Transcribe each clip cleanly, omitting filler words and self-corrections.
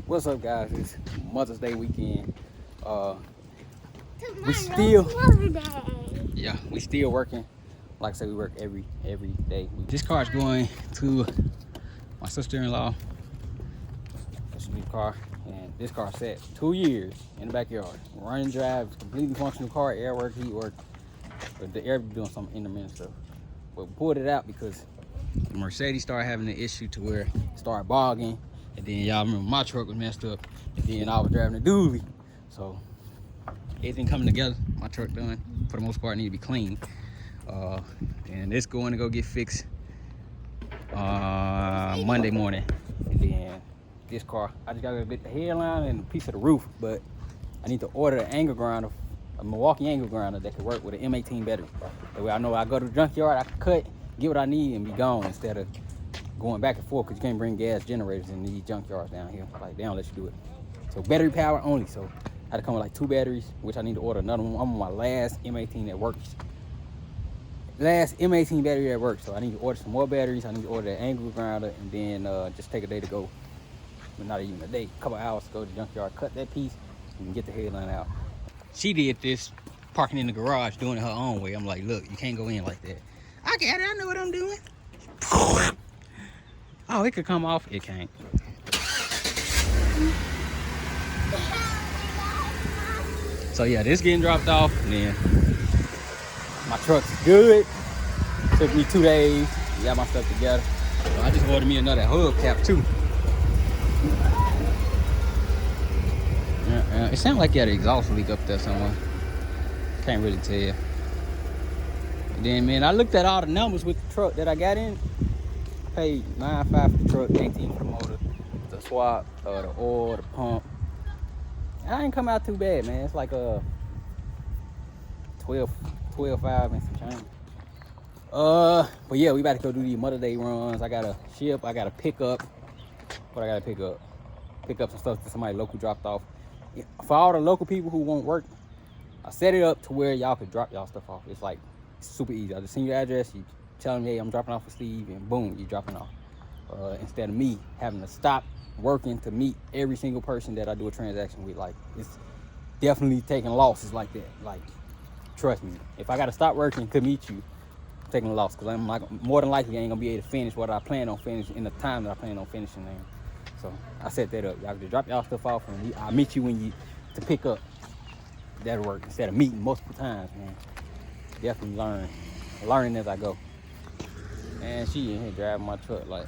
What's up, guys? It's Mother's Day weekend. We still working. Like I said, we work every day. This car is going to my sister-in-law. That's a new car, and this car sat 2 years in the backyard. Running drive, completely functional car, air work, heat work, but the air be doing some intermittent stuff. But we pulled it out because the Mercedes started having an issue to where it started bogging, and then y'all remember my truck was messed up, and then I was driving a dually. So everything coming together. My truck done for the most part, need to be clean. And it's going to go get fixed Monday morning. And then this car, I just gotta get the headline and a piece of the roof, but I need to order an angle grinder, a Milwaukee angle grinder that can work with an M18 battery. That way I know I go to the junkyard, I can cut, get what I need, and be gone instead of going back and forth, because you can't bring gas generators in these junkyards down here. Like, they don't let you do it. So battery power only. So I had to come with like 2 batteries, which I need to order another one. I'm on my last M18 that works. Last M18 battery that works. So I need to order some more batteries. I need to order an angle grinder, and then just take a day to go. But not even a day, a couple hours to go to the junkyard, cut that piece, and get the headline out. She did this parking in the garage, doing it her own way. I'm like, look, you can't go in like that. I got it, I know what I'm doing. Oh, it could come off. It can't. So yeah, this getting dropped off, and then my truck's good. Took me 2 days. Got my stuff together. So I just ordered me another hubcap too. It sounds like you had an exhaust leak up there somewhere. Can't really tell. And then, man, I looked at all the numbers with the truck that I got in. I paid $9.5 for the truck, $18 for the motor, the swap, the oil, the pump. I ain't come out too bad, man. It's like a 12.5 and some change. But yeah, we about to go do these Mother's Day runs. I gotta ship, I gotta pick up. What I gotta pick up? Pick up some stuff that somebody local dropped off. For all the local people who won't work, I set it up to where y'all could drop y'all stuff off. It's like super easy. I just send your address, you tell them, hey, I'm dropping off for Steve, and boom, you're dropping off. Instead of me having to stop working to meet every single person that I do a transaction with. Like, it's definitely taking losses like that. Like, trust me, if I gotta stop working to meet you, I'm taking a loss, because I'm like, more than likely I ain't gonna be able to finish what I plan on finishing in the time that I plan on finishing there. So I set that up. Y'all can just drop y'all stuff off, and I'll meet you when you to pick up. That'll work instead of meeting multiple times, man. Definitely learning as I go. And she in here driving my truck like.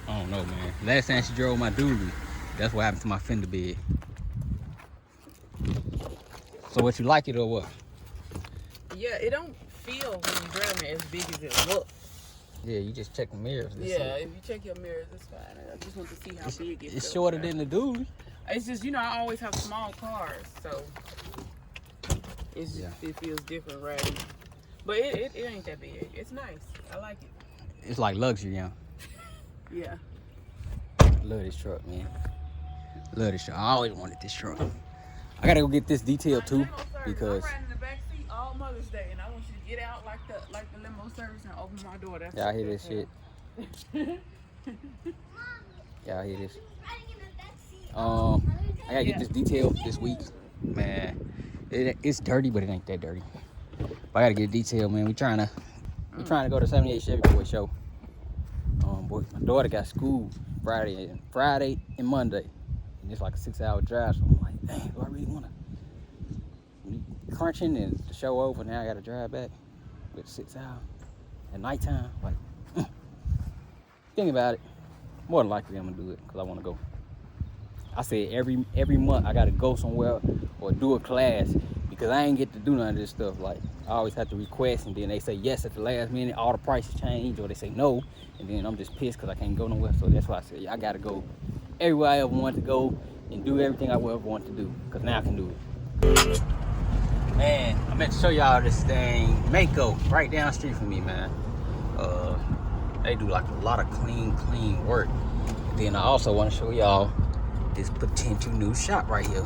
I don't know, man. Last time she drove my dually, that's what happened to my fender bed. So what, you like it or what? Yeah, it don't feel when you're driving as big as it looks. Yeah, you just check the mirrors. Yeah, if you check your mirrors, it's fine. I just want to see how big it is. It's shorter than the dually. It's just, you know, I always have small cars, so it's just, it feels different, right? But it ain't that big. It's nice. I like it. It's like luxury, yeah. Yeah. Love this truck, man. Love this truck. I always wanted this truck. I gotta go get this detail too, because I'm riding in the back seat all Mother's Day, and I want you to get out like the limo service and open my door. That's y'all hear this shit? Y'all hear this? I gotta get this detail this week, man. It's dirty, but it ain't that dirty. But I gotta get detail, man. We trying to go to 78 Chevy Boy show. Boy, my daughter got school Friday and Monday, and it's like a 6-hour drive. So I'm like, dang, do I really wanna be crunching and the show over? Now I gotta drive back with 6 hours at nighttime. Like, think about it. More than likely, I'm gonna do it because I want to go. I said every month I gotta go somewhere or do a class, because I ain't get to do none of this stuff. Like, I always have to request, and then they say yes at the last minute, all the prices change, or they say no, and then I'm just pissed because I can't go nowhere. So that's why I said I gotta go everywhere I ever wanted to go and do everything I ever wanted to do, because now I can do it. Man, I meant to show y'all this thing, Mako, right down the street from me, man. They do like a lot of clean work. Then I also want to show y'all this potential new shop right here.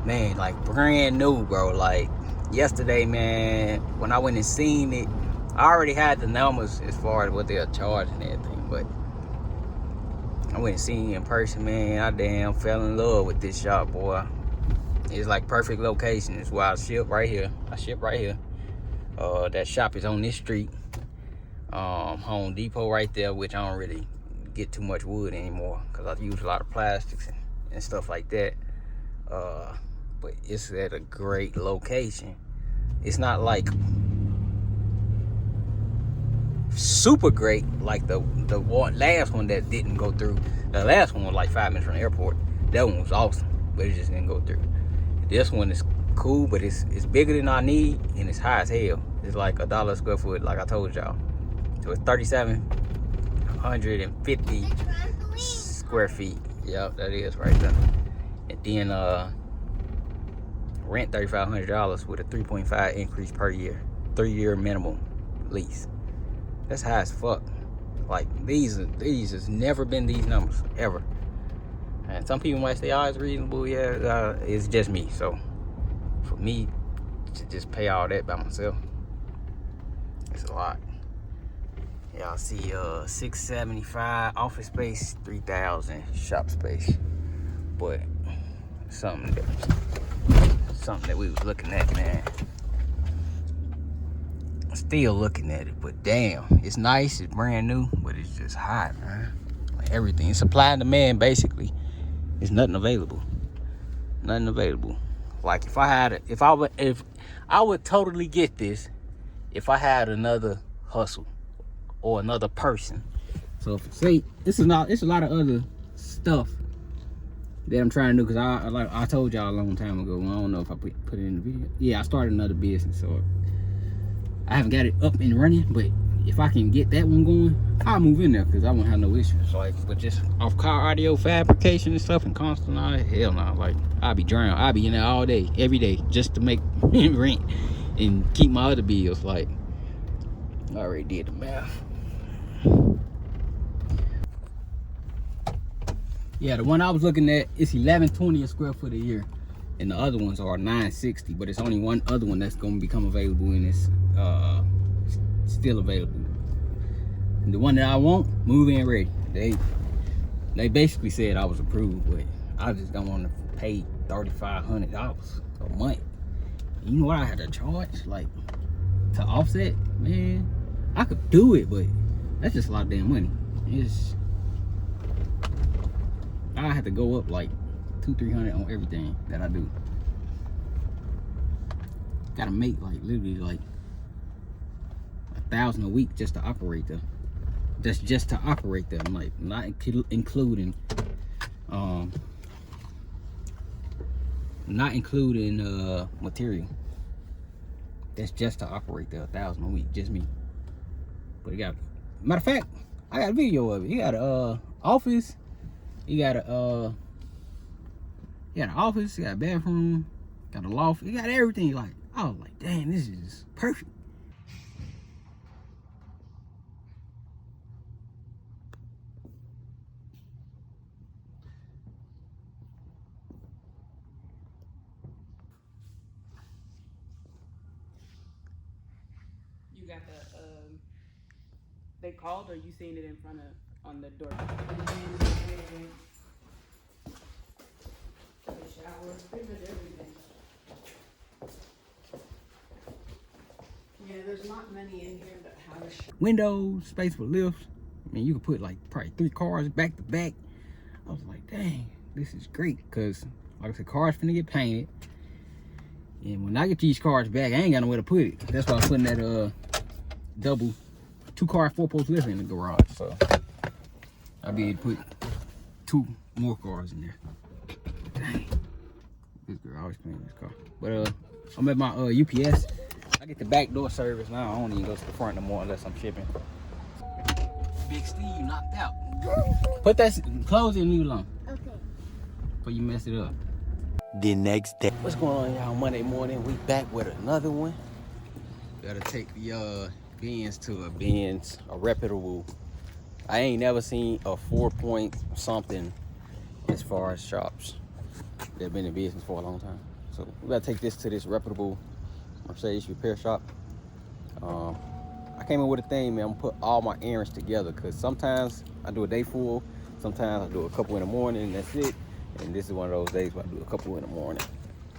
Man, like brand new, bro. Like, yesterday, man, when I went and seen it, I already had the numbers as far as what they're charging and everything, but I went and seen it in person, man. I damn fell in love with this shop, boy. It's like perfect location. It's why I ship right here. That shop is on this street. Home Depot right there, which I don't really get too much wood anymore because I use a lot of plastics and stuff like that. But it's at a great location. It's not like super great like the last one that didn't go through. The last one was like 5 minutes from the airport. That one was awesome, but it just didn't go through. This one is cool, but it's bigger than I need, and it's high as hell. It's like $1 a square foot, like I told y'all. So it's 3,750 square feet. Yep, that is right there. And then rent $3,500 with a 3.5 increase per year, 3-year minimum lease. That's high as fuck. Like these has never been these numbers ever. And some people might say, "Oh, it's reasonable." Yeah, it's just me. So for me to just pay all that by myself, it's a lot. Y'all see, $675 office space, $3,000 shop space. But something that we was looking at, man. Still looking at it, but damn, it's nice, it's brand new, but it's just hot, man. Like everything, supply and demand, basically. There's nothing available. Like if I would totally get this if I had another hustle or another person. So if say it's a lot of other stuff that I'm trying to do, because I told y'all a long time ago. I don't know if I put it in the video. Yeah, I started another business, so I haven't got it up and running, but if I can get that one going, I'll move in there because I won't have no issues. Like, but just off car audio fabrication and stuff and constant, hell no. Like, I'll be drowned. I'll be in there all day, every day, just to make rent and keep my other bills. Like, I already did the math. Yeah, the one I was looking at, it's $1,120 a square foot a year, and the other ones are $960. But it's only one other one that's going to become available, and it's still available. And the one that I want, move in ready. They basically said I was approved, but I just don't want to pay $3,500 a month. You know what I had to charge, like, to offset? Man, I could do it, but that's just a lot of damn money. I had to go up like $200-300 on everything that I do. Gotta make like literally like $1,000 a week just to operate them. Just to operate them, like not including material. That's just to operate the $1,000 a week, just me. But it got, matter of fact, I got a video of it. You got a office. You got an office, you got a bathroom, got a loft, you got everything. Like, I was like, dang, this is perfect. You got the they called, or you seen it in front of on the door? Yeah, there's not many in here that have a Windows, space for lifts. I mean, you could put like probably 3 cars back to back. I was like, dang, this is great. Cause like I said, cars finna get painted. And when I get these cars back, I ain't got nowhere to put it. That's why I'm putting that double 2-car 4-post lift in the garage. So I'll be able to put 2 more cars in there. Dang. This girl always cleaning this car. But I'm at my UPS. I get the back door service now. I don't even go to the front no more unless I'm shipping. Big Steve knocked out. Put that, close it and leave it alone. Okay. Before you mess it up. The next day. What's going on, y'all? Monday morning, we back with another one. Gotta take the bins to a reputable. I ain't never seen a 4-point something as far as shops that been in business for a long time. So we gotta take this to this reputable Mercedes repair shop. I came in with a thing, man. I'm gonna put all my errands together because sometimes I do a day full, sometimes I do a couple in the morning and that's it. And this is one of those days where I do a couple in the morning.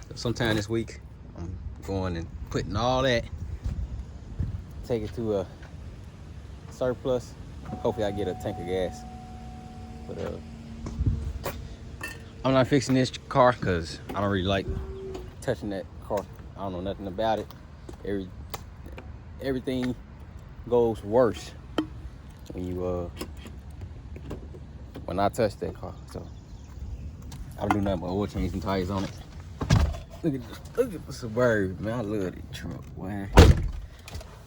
So sometime this week, I'm going and putting all that, take it to a surplus. Hopefully I get a tank of gas. But I'm not fixing this car because I don't really like touching that car. I don't know nothing about it. Everything goes worse when I touch that car. So I don't do nothing but oil change and tires on it. Look at the Suburban, man. I love that truck, man.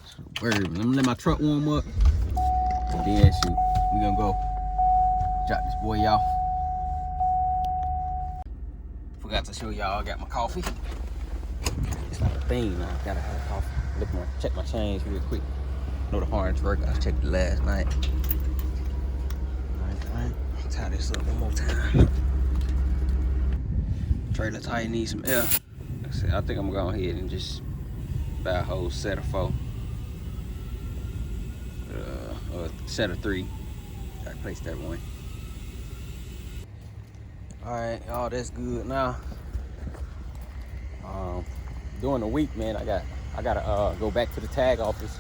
Suburban. Let me let my truck warm up. And then shoot, we gonna go drop this boy off. Forgot to show y'all I got my coffee. It's like a thing now. Gotta have coffee. Check my chains real quick. I know the horns work. I checked it last night. Alright. Tie this up one more time. Trailer tire needs some air. Like I said, I think I'm gonna go ahead and just buy a whole set of 4. Or a set of 3. I placed that one. Alright, oh, that's good now. During the week, man, I gotta go back to the tag office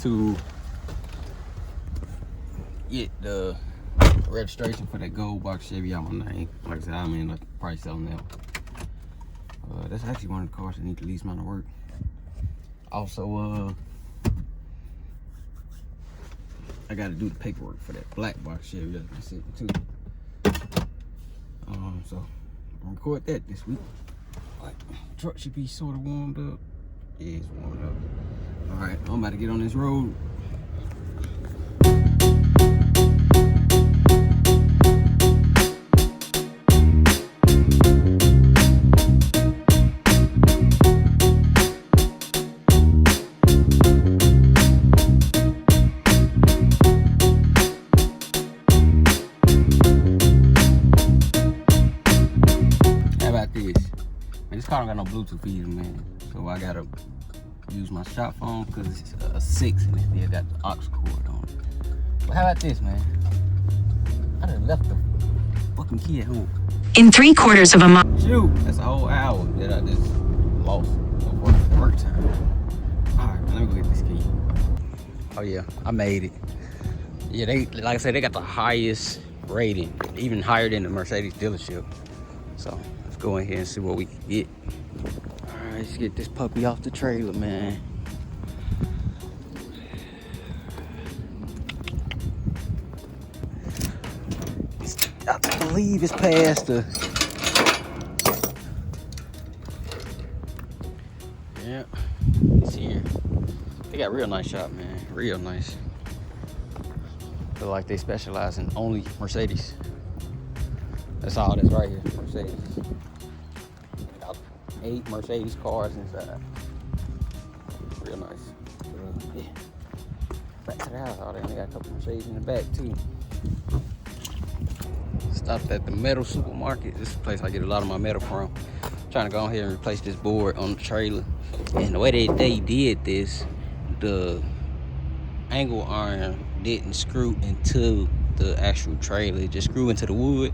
to get the registration for that gold box Chevy out my name. Like I said, I'm in the price selling that. That's actually one of the cars that need the least amount of work. Also, I gotta do the paperwork for that black box Chevy that's been sitting too. So I'm gonna record that this week. Like, truck should be sort of warmed up. Yeah, it's warmed up. All right, I'm about to get on this road. This car don't got no Bluetooth either, man. So I gotta use my shop phone because it's a 6 and it still got the aux cord on it. But how about this, man? I done left the fucking key at home. In 3/4 of a mile. Shoot, that's a whole hour that I just lost of work time. All right, man, let me go get this key. Oh yeah, I made it. Yeah, they, like I said, they got the highest rating, even higher than the Mercedes dealership. So let's go in here and see what we can get. All right, let's get this puppy off the trailer, man. I believe it's past the... Yeah, it's here. They got real nice shop, man. Real nice. Feel like they specialize in only Mercedes. That's all that's right here, Mercedes. About 8 Mercedes cars inside. Real nice. Yeah. Back to the house, oh, they got a couple Mercedes in the back too. Stopped at the metal supermarket. This is the place I get a lot of my metal from. I'm trying to go ahead and replace this board on the trailer. And the way they did this, the angle iron didn't screw into the actual trailer. It just screwed into the wood.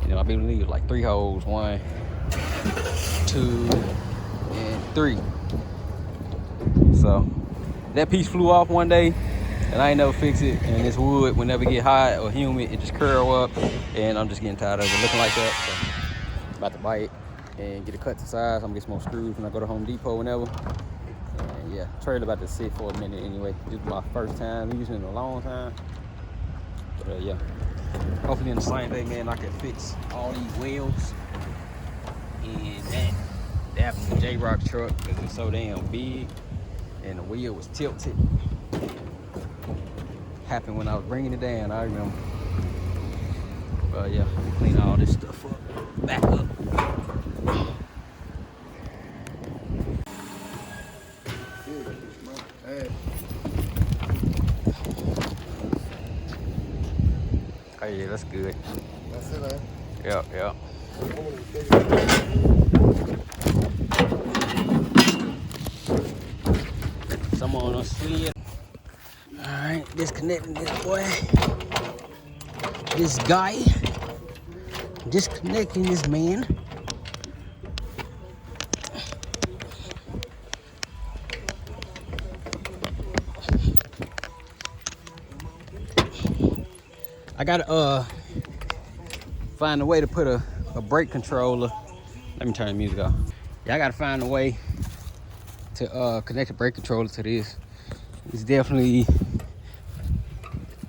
And then I believe like 3 holes, 1, 2, and 3. So that piece flew off one day and I ain't never fix it. And this wood would never get hot or humid, it just curl up. And I'm just getting tired of it looking like that. So I'm about to buy it and get it cut to size. I'm gonna get some more screws when I go to Home Depot whenever. And yeah, trailer about to sit for a minute anyway. This is my first time using it in a long time. But yeah. Hopefully in the same day, man, I can fix all these wheels. And that happened to J-Rock's truck because it's so damn big and the wheel was tilted. Happened when I was bringing it down, I remember. But yeah, clean all this stuff up, back up. Oh yeah, that's good. That's it, eh? Yeah. disconnecting this boy. This guy. Disconnecting this man. I gotta find a way to put a brake controller. Let me turn the music off. Yeah, I gotta find a way to connect the brake controller to this. It's definitely,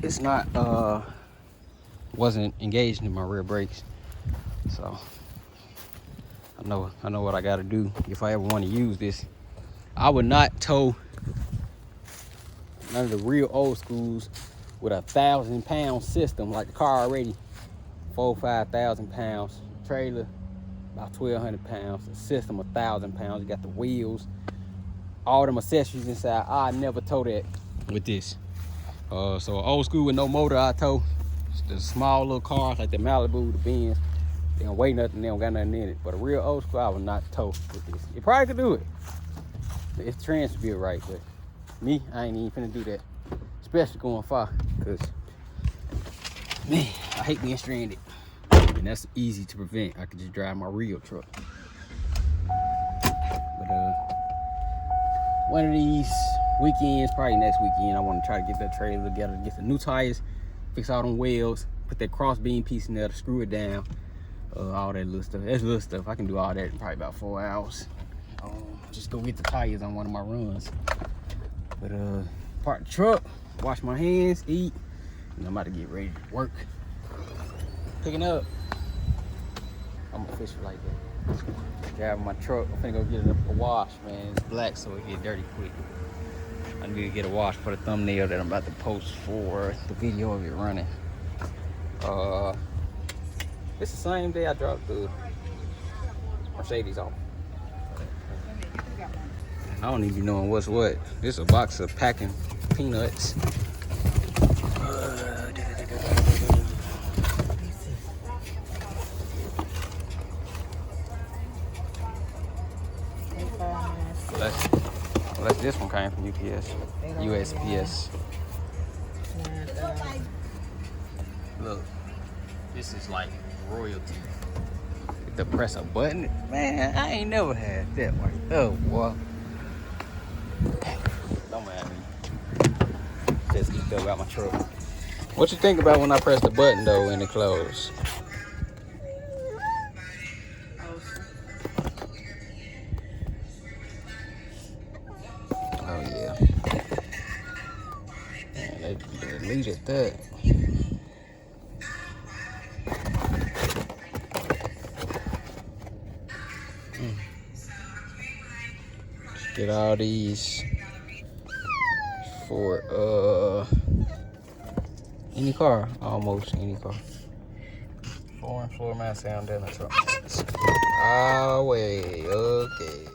it's not wasn't engaged in my rear brakes. So I know what I gotta do if I ever want to use this. I would not tow none of the real old schools with a 1,000-pound system like the car already. 4,000 or 5,000 pounds. Trailer about 1,200 pounds. The system 1,000 pounds. You got the wheels, all them accessories inside. I never tow that with this. So old school with no motor, I tow the small little cars like the Malibu, the Benz. They don't weigh nothing. They don't got nothing in it. But a real old school, I would not tow with this. You probably could do it if trans to be right, but me, I ain't even finna do that. Especially going far, cause man, I hate being stranded. And that's easy to prevent. I could just drive my real truck. But one of these weekends, probably next weekend, I want to try to get that trailer together, get some new tires, fix all them wheels, put that cross beam piece in there to screw it down, all that little stuff. That's little stuff. I can do all that in probably about 4 hours. Just go get the tires on one of my runs. But park the truck, wash my hands, eat, and I'm about to get ready to work. Picking up. I'm official like that. Driving my truck. I'm finna go get it a wash, man. It's black, so it get dirty quick. I need to get a wash for the thumbnail that I'm about to post for the video of it running. It's the same day I dropped the Mercedes off. I don't even be knowing what's what. This is a box of packing peanuts. Unless this one came from UPS, USPS. Look, this is like royalty. To press a button, man, I ain't never had that like, oh boy. Don't mind me. Just get dug out my truck. What you think about when I press the button though and it closed? Oh yeah. Man, they deleted that. Get all these for any car, almost any car. Floor and floor mat sound down the truck. Ah, way, okay.